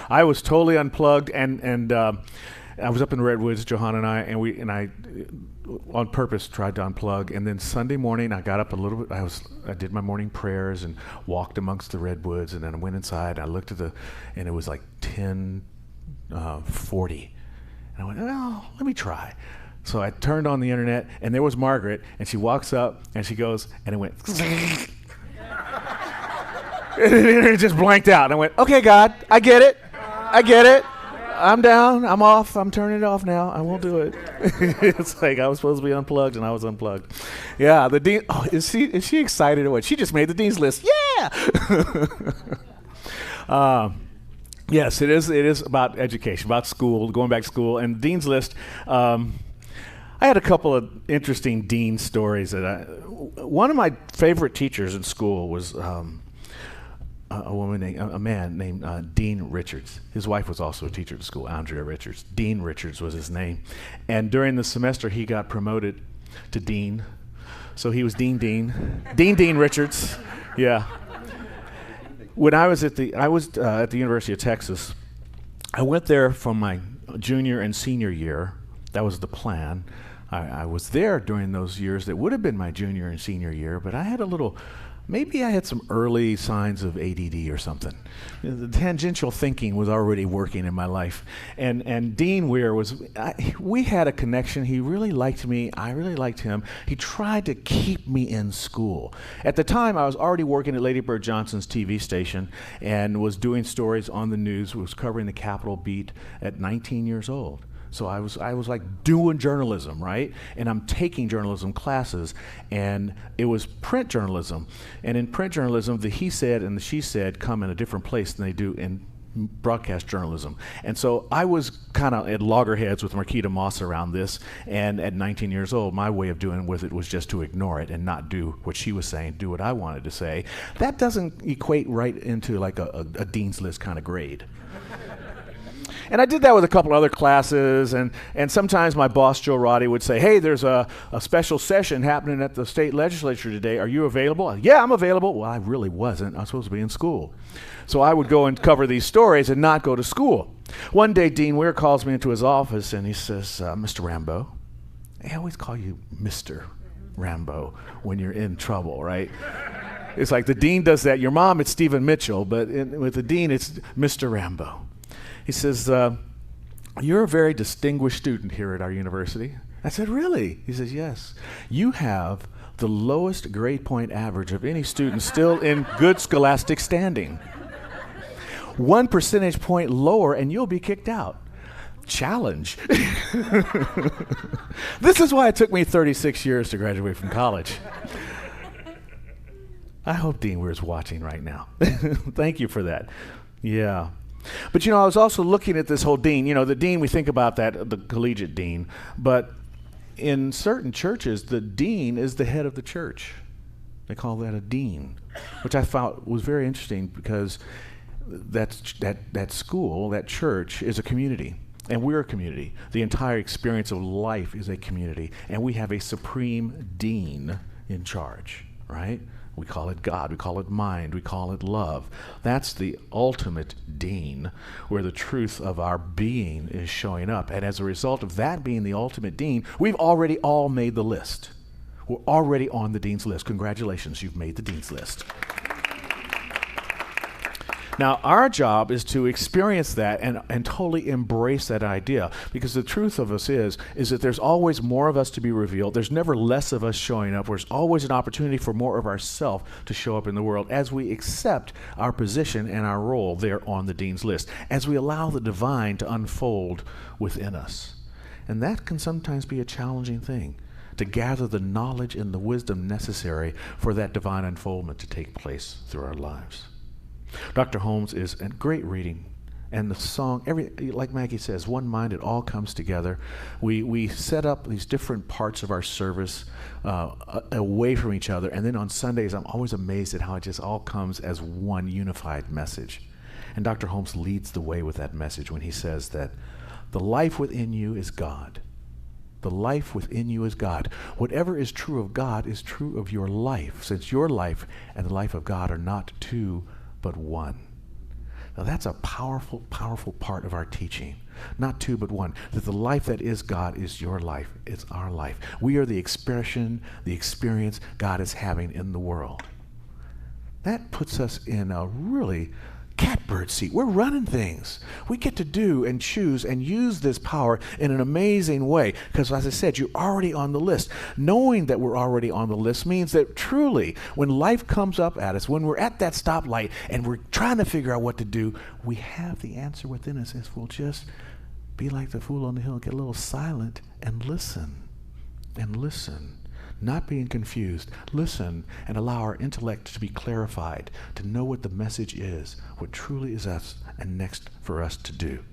I was totally unplugged, and I was up in the Redwoods, Johanna and I on purpose tried to unplug. And then Sunday morning, I got up a little bit. I did my morning prayers and walked amongst the redwoods, and then I went inside. And I looked and it was like 10:40, and I went, oh, let me try. So I turned on the internet, and there was Margaret, and she walks up, and she goes, and it went, and the internet just blanked out. And I went, okay, God, I get it. I'm down. I'm off. I'm turning it off now. I won't do it. It's like I was supposed to be unplugged, and I was unplugged. Yeah, the dean. Oh, is she excited or what? She just made the dean's list. Yeah. Yes, it is about education, about school, going back to school, and the dean's list. I had a couple of interesting dean stories. One of my favorite teachers in school was a man named Dean Richards. His wife was also a teacher at school, Andrea Richards. Dean Richards was his name. And during the semester, he got promoted to dean. So he was Dean Richards. Yeah. When I was at the University of Texas, I went there from my junior and senior year. That was the plan. I was there during those years that would have been my junior and senior year, but I had maybe I had some early signs of ADD or something. The tangential thinking was already working in my life. And Dean Weir we had a connection. He really liked me. I really liked him. He tried to keep me in school. At the time, I was already working at Lady Bird Johnson's TV station and was doing stories on the news, was covering the Capitol beat at 19 years old. So I was like doing journalism, right? And I'm taking journalism classes, and it was print journalism. And in print journalism, the he said and the she said come in a different place than they do in broadcast journalism. And so I was kind of at loggerheads with Marquita Moss around this, and at 19 years old, my way of doing with it was just to ignore it and not do what she was saying, do what I wanted to say. That doesn't equate right into like a dean's list kind of grade. And I did that with a couple other classes, and sometimes my boss, Joe Roddy, would say, hey, there's a special session happening at the state legislature today. Are you available? Yeah, I'm available. Well, I really wasn't. I was supposed to be in school. So I would go and cover these stories and not go to school. One day, Dean Weir calls me into his office, and he says, Mr. Rambo. I always call you Mr. Rambo when you're in trouble, right? It's like the dean does that. Your mom, it's Stephen Mitchell, but with the dean, it's Mr. Rambo. He says, you're a very distinguished student here at our university. I said, really? He says, yes. You have the lowest grade point average of any student still in good scholastic standing. 1 percentage point lower and you'll be kicked out. Challenge. This is why it took me 36 years to graduate from college. I hope Dean Weir's watching right now. Thank you for that. Yeah. But, I was also looking at this whole dean. The dean, we think about that, the collegiate dean. But in certain churches, the dean is the head of the church. They call that a dean, which I thought was very interesting because that school, that church, is a community. And we're a community. The entire experience of life is a community. And we have a supreme dean in charge, right? We call it God, we call it mind, we call it love. That's the ultimate dean, where the truth of our being is showing up. And as a result of that being the ultimate dean, we've already all made the list. We're already on the dean's list. Congratulations, you've made the dean's list. Now, our job is to experience that and totally embrace that idea, because the truth of us is that there's always more of us to be revealed. There's never less of us showing up. There's always an opportunity for more of ourselves to show up in the world as we accept our position and our role there on the dean's list, as we allow the divine to unfold within us. And that can sometimes be a challenging thing, to gather the knowledge and the wisdom necessary for that divine unfoldment to take place through our lives. Dr. Holmes is a great reading, and the song, like Maggie says, one mind, it all comes together. We set up these different parts of our service away from each other, and then on Sundays, I'm always amazed at how it just all comes as one unified message. And Dr. Holmes leads the way with that message when he says that the life within you is God. The life within you is God. Whatever is true of God is true of your life, since your life and the life of God are not two, but one. Now, that's a powerful, powerful part of our teaching. Not two, but one. That the life that is God is your life. It's our life. We are the expression, the experience God is having in the world. That puts us in a really catbird seat. We're running things. We get to do and choose and use this power in an amazing way. Because as I said, you're already on the list. Knowing that we're already on the list means that truly, when life comes up at us, when we're at that stoplight and we're trying to figure out what to do, we have the answer within us if we'll just be like the fool on the hill, get a little silent and listen. And listen. Not being confused. Listen and allow our intellect to be clarified, to know what the message is, what truly is us and next for us to do.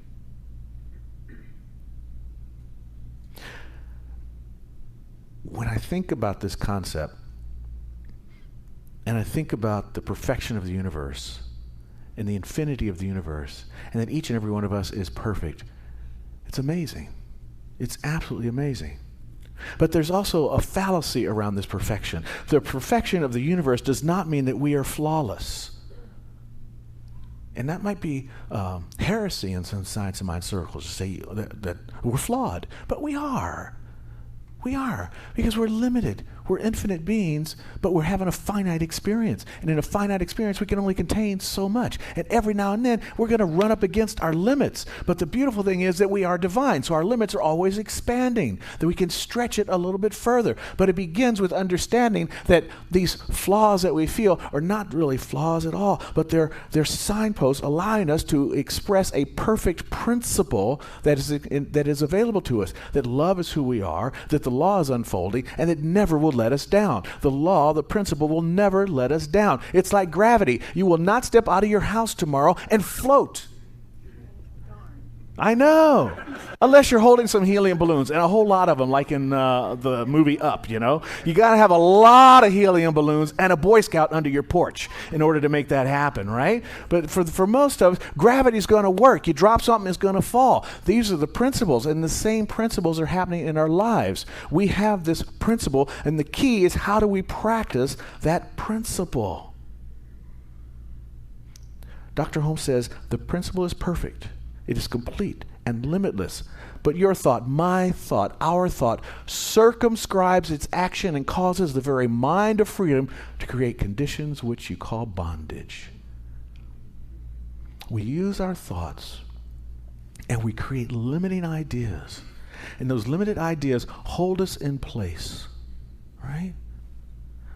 When I think about this concept, and I think about the perfection of the universe, and the infinity of the universe, and that each and every one of us is perfect, it's amazing. It's absolutely amazing. But there's also a fallacy around this perfection. The perfection of the universe does not mean that we are flawless. And that might be heresy in some science and mind circles to say that we're flawed. But we are. We are. Because we're limited. We're infinite beings, but we're having a finite experience. And in a finite experience, we can only contain so much. And every now and then, we're going to run up against our limits. But the beautiful thing is that we are divine, so our limits are always expanding, that we can stretch it a little bit further. But it begins with understanding that these flaws that we feel are not really flaws at all, but they're signposts allowing us to express a perfect principle that is available to us, that love is who we are, that the law is unfolding, and it never will let us down. The law, the principle will never let us down. It's like gravity. You will not step out of your house tomorrow and float. I know. Unless you're holding some helium balloons, and a whole lot of them, like in the movie Up, you know. You got to have a lot of helium balloons and a Boy Scout under your porch in order to make that happen, right? But for most of us, gravity's going to work. You drop something, it's going to fall. These are the principles, and the same principles are happening in our lives. We have this principle, and the key is how do we practice that principle? Dr. Holmes says, the principle is perfect. It is complete and limitless. But your thought, my thought, our thought circumscribes its action and causes the very mind of freedom to create conditions which you call bondage. We use our thoughts and we create limiting ideas. And those limited ideas hold us in place, right?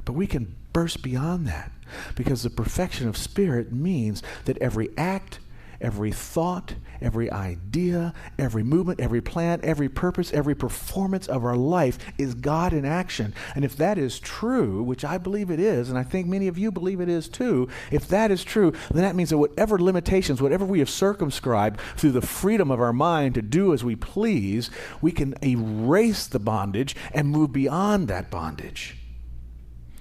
But we can burst beyond that because the perfection of spirit means that every act, every thought, every idea, every movement, every plan, every purpose, every performance of our life is God in action. And if that is true, which I believe it is, and I think many of you believe it is too, if that is true, then that means that whatever limitations, whatever we have circumscribed through the freedom of our mind to do as we please, we can erase the bondage and move beyond that bondage.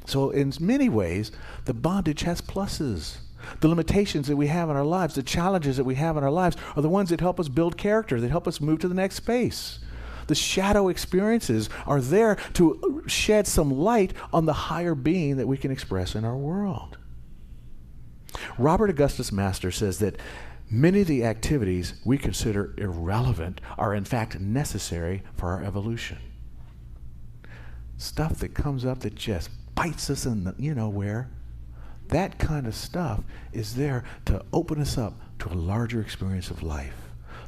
So in many ways, the bondage has pluses. The limitations that we have in our lives, the challenges that we have in our lives are the ones that help us build character, that help us move to the next space. The shadow experiences are there to shed some light on the higher being that we can express in our world. Robert Augustus Master says that many of the activities we consider irrelevant are in fact necessary for our evolution. Stuff that comes up that just bites us in the, you know where. That kind of stuff is there to open us up to a larger experience of life.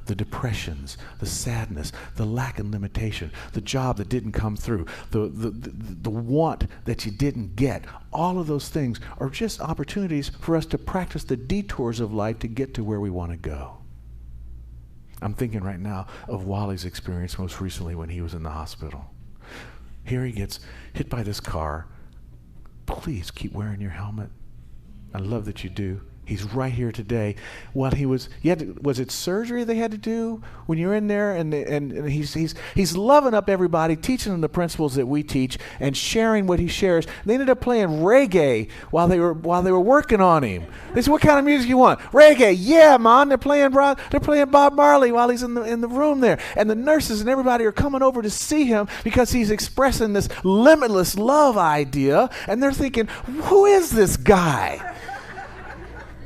The depressions, the sadness, the lack and limitation, the job that didn't come through, the want that you didn't get. All of those things are just opportunities for us to practice the detours of life to get to where we want to go. I'm thinking right now of Wally's experience most recently when he was in the hospital. Here he gets hit by this car. Please keep wearing your helmet. I love that you do. He's right here today. While he was, was it surgery they had to do when you're in there? And he's loving up everybody, teaching them the principles that we teach, and sharing what he shares. They ended up playing reggae while they were working on him. They said, "What kind of music you want?" Reggae. Yeah, man. They're playing Bob Marley while he's in the room there. And the nurses and everybody are coming over to see him because he's expressing this limitless love idea. And they're thinking, "Who is this guy?"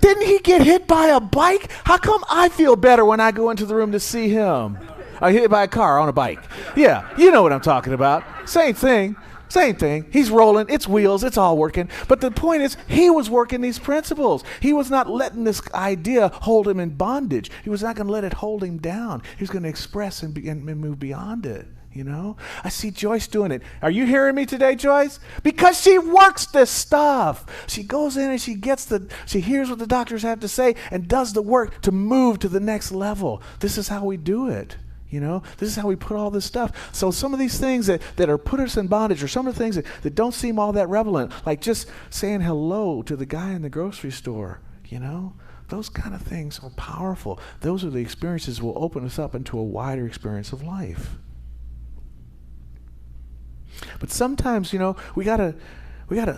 Didn't he get hit by a bike? How come I feel better when I go into the room to see him? I hit by a car on a bike. Yeah, you know what I'm talking about. Same thing. Same thing. He's rolling. It's wheels. It's all working. But the point is, he was working these principles. He was not letting this idea hold him in bondage. He was not going to let it hold him down. He was going to express and move beyond it. You know, I see Joyce doing it. Are you hearing me today, Joyce? Because she works this stuff. She goes in and she hears what the doctors have to say and does the work to move to the next level. This is how we do it. You know, this is how we put all this stuff. So some of these things that are put us in bondage, or some of the things that don't seem all that relevant, like just saying hello to the guy in the grocery store, you know, those kind of things are powerful. Those are the experiences that will open us up into a wider experience of life. But sometimes, you know, we gotta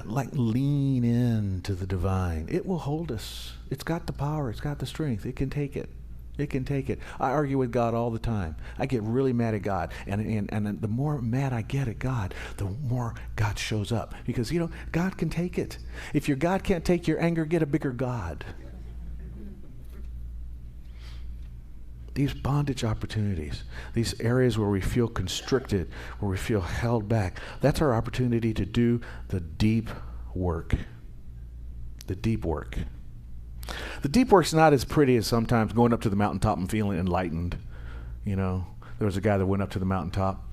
like lean into the divine. It will hold us. It's got the power. It's got the strength. It can take it. It can take it. I argue with God all the time. I get really mad at God. And the more mad I get at God, the more God shows up. Because, you know, God can take it. If your God can't take your anger, get a bigger God. These bondage opportunities, these areas where we feel constricted, where we feel held back, that's our opportunity to do the deep work. The deep work. The deep work's not as pretty as sometimes going up to the mountaintop and feeling enlightened. You know, there was a guy that went up to the mountaintop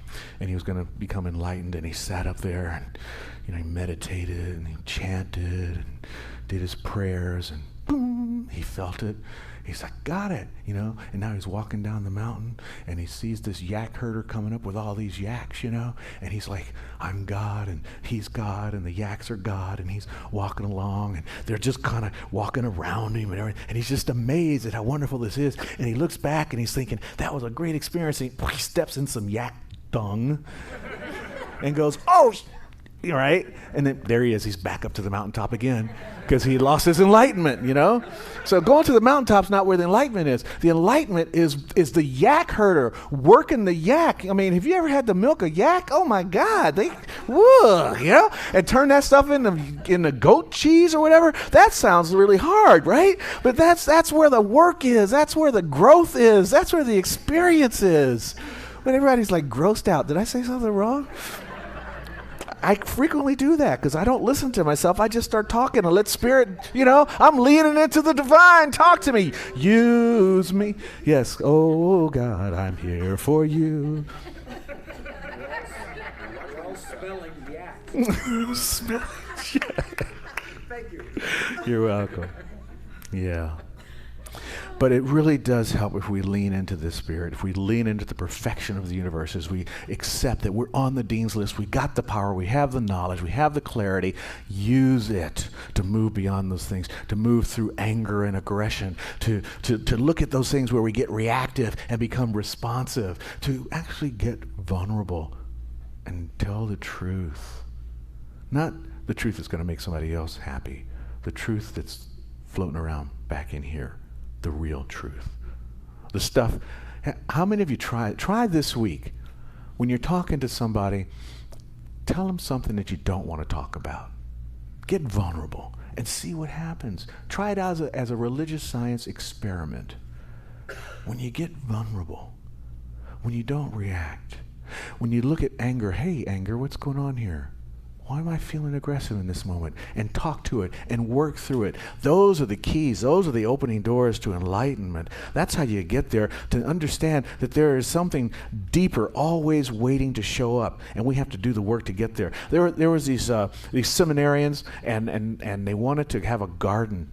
and he was going to become enlightened, and he sat up there and, you know, he meditated and he chanted and did his prayers, and boom, he felt it. He's like, got it, you know. And now he's walking down the mountain and he sees this yak herder coming up with all these yaks, you know. And he's like, I'm God and he's God and the yaks are God. And he's walking along and they're just kind of walking around him and everything. And he's just amazed at how wonderful this is. And he looks back and he's thinking, that was a great experience. And he steps in some yak dung and goes, oh, right? And then there he is. He's back up to the mountaintop again because he lost his enlightenment, you know? So going to the mountaintop's not where the enlightenment is. The enlightenment is the yak herder working the yak. I mean, have you ever had to milk a yak? Oh my God. Whoa, you know? And turn that stuff into goat cheese or whatever. That sounds really hard, right? But that's where the work is. That's where the growth is. That's where the experience is. But everybody's like grossed out. Did I say something wrong? I frequently do that because I don't listen to myself. I just start talking and let Spirit, you know, I'm leaning into the divine. Talk to me. Use me. Yes. Oh, God, I'm here for you. You're all spelling yak. Thank you. You're welcome. Yeah. But it really does help if we lean into this Spirit, if we lean into the perfection of the universe, as we accept that we're on the Dean's List, we got the power, we have the knowledge, we have the clarity. Use it to move beyond those things, to move through anger and aggression, to look at those things where we get reactive and become responsive, to actually get vulnerable and tell the truth. Not the truth that's going to make somebody else happy, the truth that's floating around back in here. The real truth. The stuff. How many of you try this week when you're talking to somebody, tell them something that you don't want to talk about. Get vulnerable and see what happens. Try it out as a religious science experiment. When you get vulnerable, when you don't react, when you look at anger, hey anger, what's going on here? Why am I feeling aggressive in this moment? And talk to it and work through it. Those are the keys. Those are the opening doors to enlightenment. That's how you get there, to understand that there is something deeper always waiting to show up, and we have to do the work to get there. There was these seminarians, and they wanted to have a garden.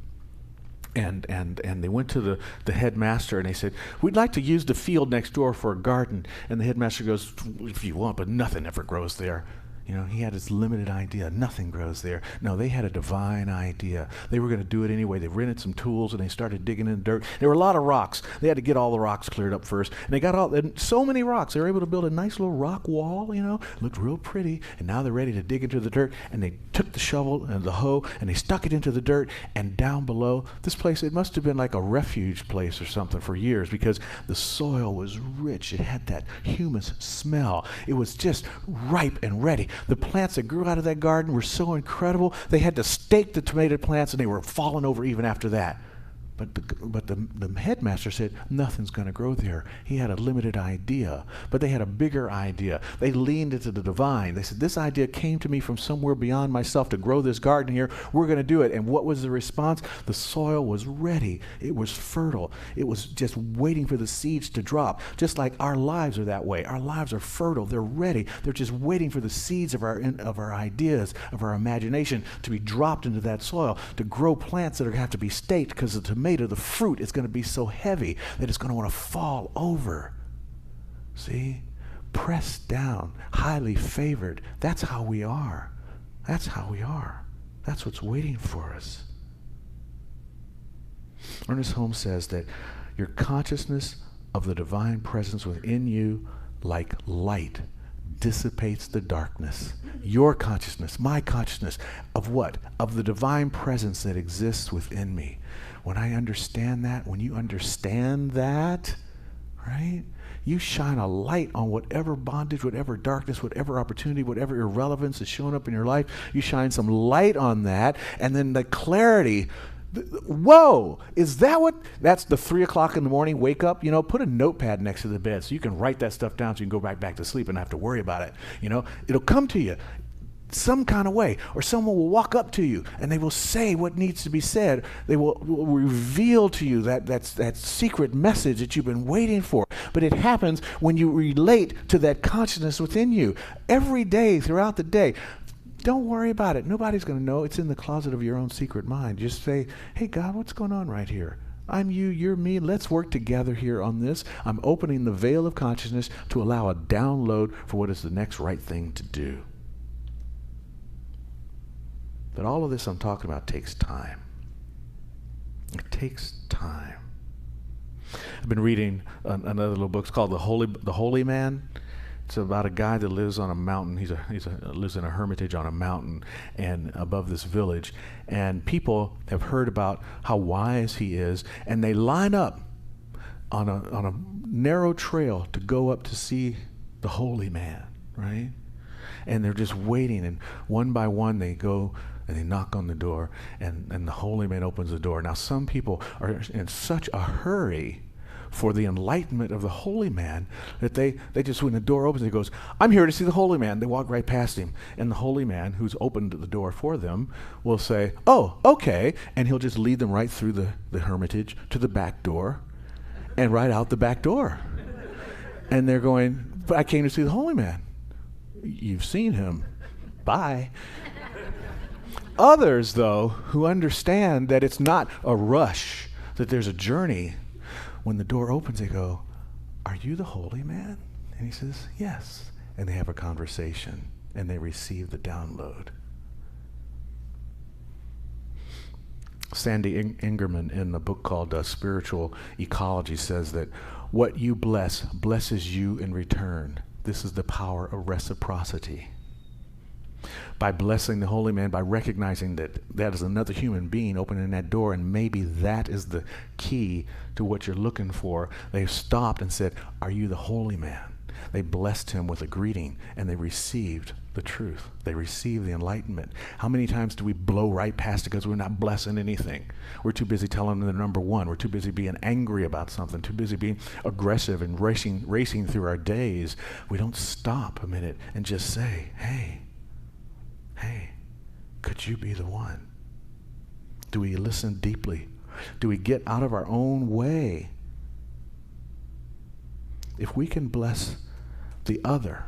And they went to the headmaster and they said, we'd like to use the field next door for a garden. And the headmaster goes, if you want, but nothing ever grows there. You know, he had his limited idea. Nothing grows there. No, they had a divine idea. They were going to do it anyway. They rented some tools and they started digging in the dirt. There were a lot of rocks. They had to get all the rocks cleared up first. And they got so many rocks. They were able to build a nice little rock wall, you know, looked real pretty. And now they're ready to dig into the dirt. And they took the shovel and the hoe and they stuck it into the dirt. And down below, this place, it must have been like a refuge place or something for years, because the soil was rich. It had that humus smell. It was just ripe and ready. The plants that grew out of that garden were so incredible, they had to stake the tomato plants and they were falling over even after that. But the headmaster said, nothing's going to grow there. He had a limited idea, but they had a bigger idea. They leaned into the divine. They said, this idea came to me from somewhere beyond myself to grow this garden here. We're going to do it. And what was the response? The soil was ready. It was fertile. It was just waiting for the seeds to drop. Just like our lives are that way. Our lives are fertile. They're ready. They're just waiting for the seeds of our ideas, of our imagination to be dropped into that soil, to grow plants that are going to have to be staked, because the tomato, the fruit, is going to be so heavy that it's going to want to fall over. See? Pressed down, highly favored. That's how we are. That's how we are. That's what's waiting for us. Ernest Holmes says that your consciousness of the divine presence within you, like light, dissipates the darkness. Your consciousness, my consciousness, of what? Of the divine presence that exists within me. When I understand that, when you understand that, right? You shine a light on whatever bondage, whatever darkness, whatever opportunity, whatever irrelevance is showing up in your life. You shine some light on that, and then the clarity. Whoa, is that what? That's the 3 o'clock in the morning wake up. Put a notepad next to the bed so you can write that stuff down so you can go back to sleep and not have to worry about it. It'll come to you some kind of way, or someone will walk up to you and they will say what needs to be said. They will reveal to you that secret message that you've been waiting for. But it happens when you relate to that consciousness within you every day throughout the day. Don't worry about it. Nobody's going to know. It's in the closet of your own secret mind. Just say, hey, God, what's going on right here? I'm you, you're me. Let's work together here on this. I'm opening the veil of consciousness to allow a download for what is the next right thing to do. But all of this I'm talking about takes time. It takes time. I've been reading another little book. It's called The Holy Man. It's about a guy that lives on a mountain. He lives in a hermitage on a mountain and above this village. And people have heard about how wise he is, and they line up on a narrow trail to go up to see the holy man, right? And they're just waiting, and one by one they go and they knock on the door, and the holy man opens the door. Now some people are in such a hurry for the enlightenment of the holy man that they just, when the door opens, he goes, I'm here to see the holy man. They walk right past him, and the holy man, who's opened the door for them, will say, oh, okay, and he'll just lead them right through the hermitage to the back door and right out the back door. And they're going, but I came to see the holy man. You've seen him. Bye. Others, though, who understand that it's not a rush, that there's a journey, when the door opens, they go, are you the holy man? And he says, yes. And they have a conversation, and they receive the download. Sandy Ingerman, in a book called Spiritual Ecology, says that what you bless blesses you in return. This is the power of reciprocity. By blessing the holy man, by recognizing that that is another human being opening that door, and maybe that is the key to what you're looking for, they've stopped and said, are you the holy man? They blessed him with a greeting, and they received the truth. They received the enlightenment. How many times do we blow right past it because we're not blessing anything? We're too busy telling them they're number one. We're too busy being angry about something, too busy being aggressive and racing through our days. We don't stop a minute and just say, hey, could you be the one? Do we listen deeply? Do we get out of our own way? If we can bless the other,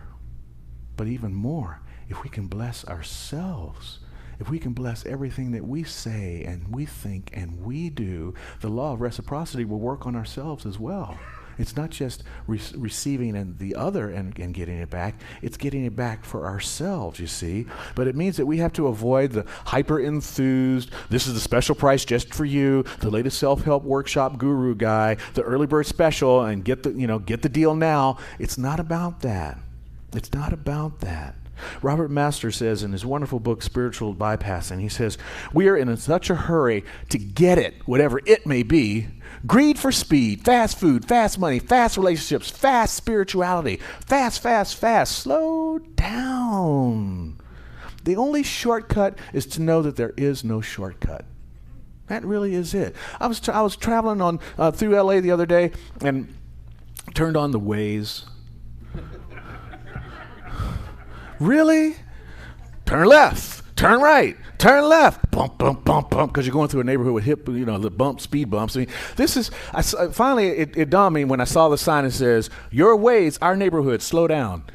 but even more, if we can bless ourselves, if we can bless everything that we say and we think and we do, the law of reciprocity will work on ourselves as well. It's not just receiving and the other and getting it back. It's getting it back for ourselves, you see. But it means that we have to avoid the hyper-enthused, this is the special price just for you, the latest self-help workshop guru guy, the early bird special, and get the deal now. It's not about that. It's not about that. Robert Master says in his wonderful book, Spiritual Bypassing, he says, we are in such a hurry to get it, whatever it may be. Greed for speed, fast food, fast money, fast relationships, fast spirituality, fast. Slow down. The only shortcut is to know that there is no shortcut. That really is it. I was traveling on through LA the other day and turned on the Waze. Really? Turn left, turn right, turn left, bump, bump, bump, bump, because you're going through a neighborhood with the speed bumps. I mean, finally it dawned on me when I saw the sign that says, your Waze, our neighborhood, slow down,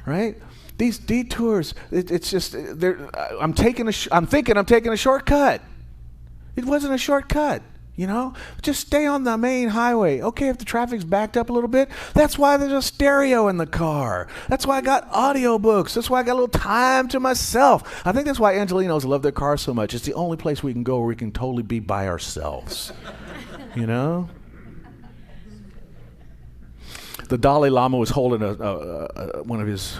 right? These detours, it's just, I'm thinking I'm taking a shortcut. It wasn't a shortcut. Just stay on the main highway. Okay, if the traffic's backed up a little bit, that's why there's a stereo in the car. That's why I got audiobooks. That's why I got a little time to myself. I think that's why Angelinos love their cars so much. It's the only place we can go where we can totally be by ourselves. The Dalai Lama was holding one of his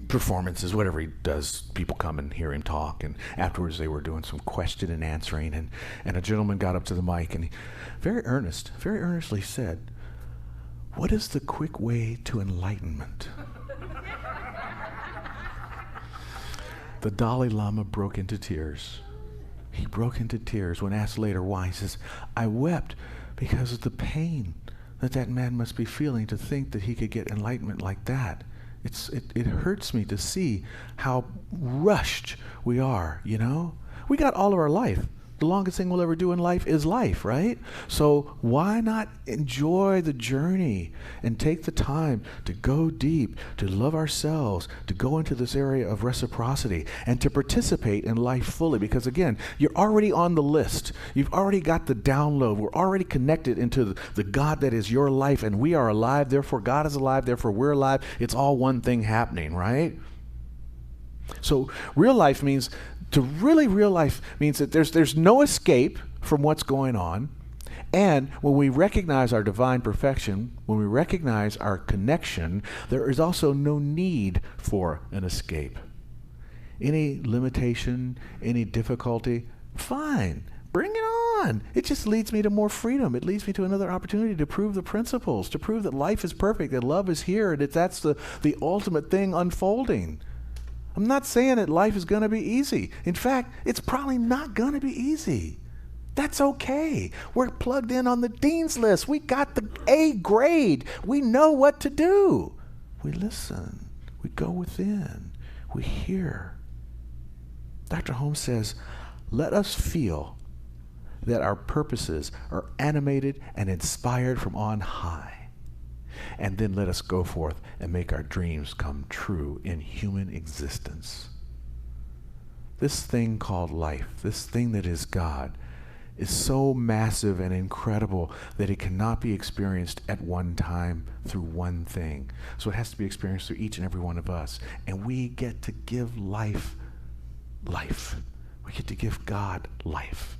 performances, whatever he does. People come and hear him talk, and afterwards they were doing some question and answering, and a gentleman got up to the mic and he very earnestly said, "What is the quick way to enlightenment?" The Dalai Lama broke into tears. He broke into tears when asked later why. He says, "I wept because of the pain that man must be feeling to think that he could get enlightenment like that. It hurts me to see how rushed we are, We got all of our life. The longest thing we'll ever do in life is life, right? So why not enjoy the journey and take the time to go deep, to love ourselves, to go into this area of reciprocity, and to participate in life fully? Because again, you're already on the list. You've already got the download. We're already connected into the God that is your life, and we are alive. Therefore, God is alive. Therefore, we're alive. It's all one thing happening, right? So real life means that there's no escape from what's going on. And when we recognize our divine perfection, when we recognize our connection, there is also no need for an escape. Any limitation, any difficulty, fine. Bring it on. It just leads me to more freedom. It leads me to another opportunity to prove the principles, to prove that life is perfect, that love is here, and that that's the ultimate thing unfolding. I'm not saying that life is going to be easy. In fact, it's probably not going to be easy. That's okay. We're plugged in on the dean's list. We got the A grade. We know what to do. We listen. We go within. We hear. Dr. Holmes says, let us feel that our purposes are animated and inspired from on high. And then let us go forth and make our dreams come true in human existence. This thing called life, this thing that is God, is so massive and incredible that it cannot be experienced at one time through one thing. So it has to be experienced through each and every one of us. And we get to give life. We get to give God life.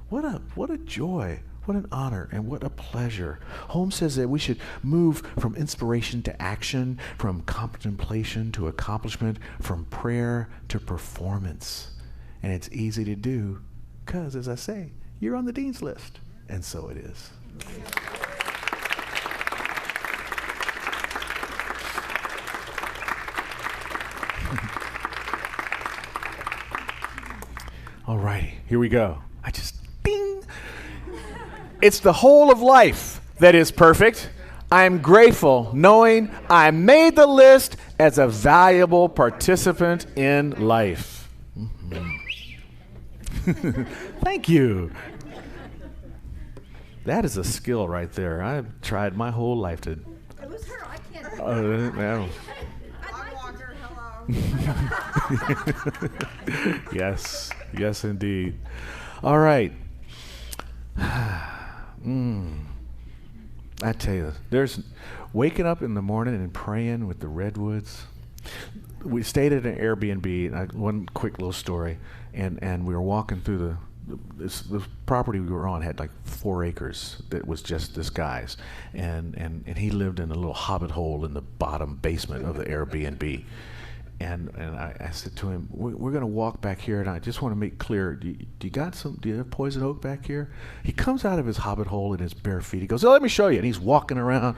What a joy. What an honor and what a pleasure. Holmes says that we should move from inspiration to action, from contemplation to accomplishment, from prayer to performance. And it's easy to do because, as I say, you're on the dean's list. And so it is. All righty, here we go. Ding. It's the whole of life that is perfect. I'm grateful knowing I made the list as a valuable participant in life. Mm-hmm. Thank you. That is a skill right there. I've tried my whole life to. It was her. I can't. Yeah. I Walker. Hello. Yes, indeed. All right. I tell you, there's waking up in the morning and praying with the redwoods. We stayed at an Airbnb. One quick little story, and we were walking through the property we were on had like 4 acres that was just this guy's, and he lived in a little hobbit hole in the bottom basement of the Airbnb. And I said to him, we're going to walk back here, and I just want to make clear, do you have poison oak back here? He comes out of his hobbit hole in his bare feet. He goes, oh, let me show you. And he's walking around.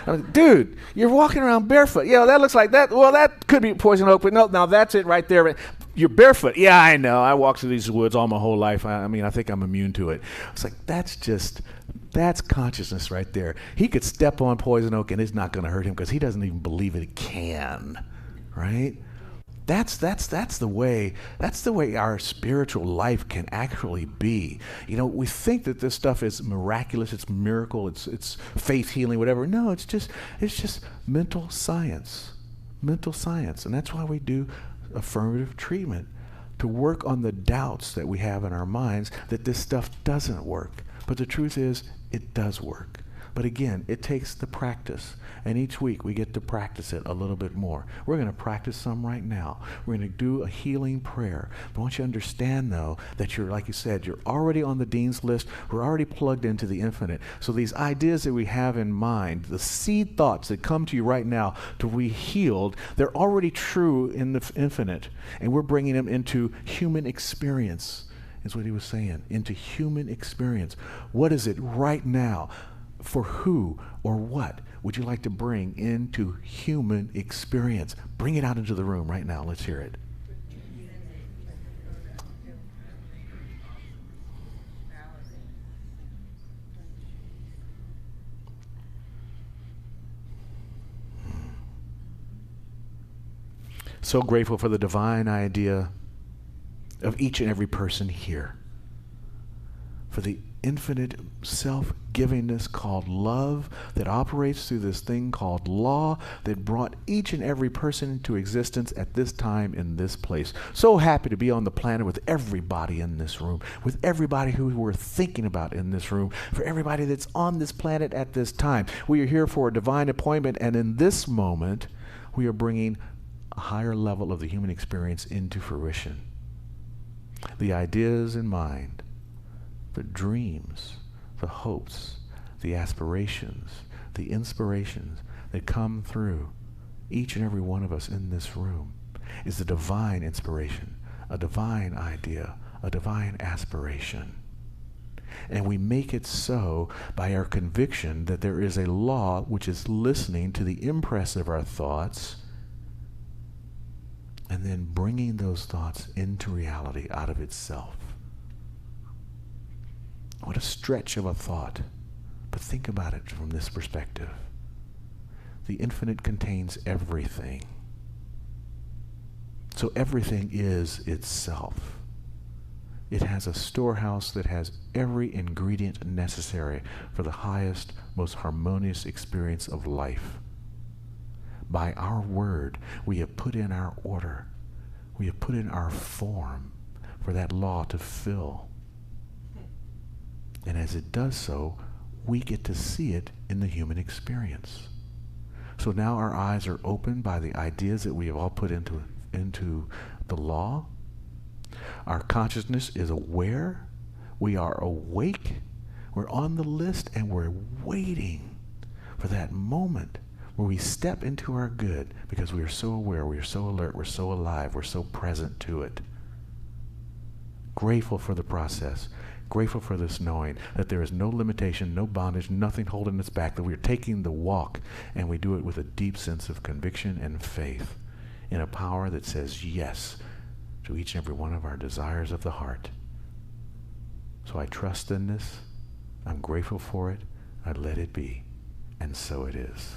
I'm like, dude, you're walking around barefoot. Yeah, that looks like that. Well, that could be poison oak, but no, now that's it right there. You're barefoot. Yeah, I know. I walked through these woods all my whole life. I mean, I think I'm immune to it. It's like, that's consciousness right there. He could step on poison oak and it's not going to hurt him because he doesn't even believe it can. Right? That's the way our spiritual life can actually be. You know, we think that this stuff is miraculous, it's miracle, it's faith healing, whatever. No, it's just mental science. Mental science. And that's why we do affirmative treatment, to work on the doubts that we have in our minds that this stuff doesn't work. But the truth is, it does work. But again, it takes the practice. And each week we get to practice it a little bit more. We're going to practice some right now. We're going to do a healing prayer. But I want you to understand, though, that you're, like you said, you're already on the Dean's list. We're already plugged into the infinite. So these ideas that we have in mind, the seed thoughts that come to you right now to be healed, they're already true in the infinite. And we're bringing them into human experience, is what he was saying, into human experience. What is it right now? For who or what would you like to bring into human experience? Bring it out into the room right now. Let's hear it. So grateful for the divine idea of each and every person here, for the infinite self-givingness called love that operates through this thing called law that brought each and every person into existence at this time in this place. So happy to be on the planet with everybody in this room, with everybody who we're thinking about in this room, for everybody that's on this planet at this time. We are here for a divine appointment, and in this moment, we are bringing a higher level of the human experience into fruition. The ideas in mind, the dreams, the hopes, the aspirations, the inspirations that come through each and every one of us in this room is a divine inspiration, a divine idea, a divine aspiration. And we make it so by our conviction that there is a law which is listening to the impress of our thoughts and then bringing those thoughts into reality out of itself. What a stretch of a thought. But think about it from this perspective. The infinite contains everything. So everything is itself. It has a storehouse that has every ingredient necessary for the highest, most harmonious experience of life. By our word, we have put in our order. We have put in our form for that law to fill. And as it does so, we get to see it in the human experience. So now our eyes are opened by the ideas that we have all put into the law. Our consciousness is aware. We are awake. We're on the list, and we're waiting for that moment where we step into our good because we are so aware, we are so alert, we're so alive, we're so present to it. Grateful for the process. Grateful for this knowing that there is no limitation, no bondage, nothing holding us back, that we are taking the walk, and we do it with a deep sense of conviction and faith in a power that says yes to each and every one of our desires of the heart. So I trust in this. I'm grateful for it. I let it be. And so it is.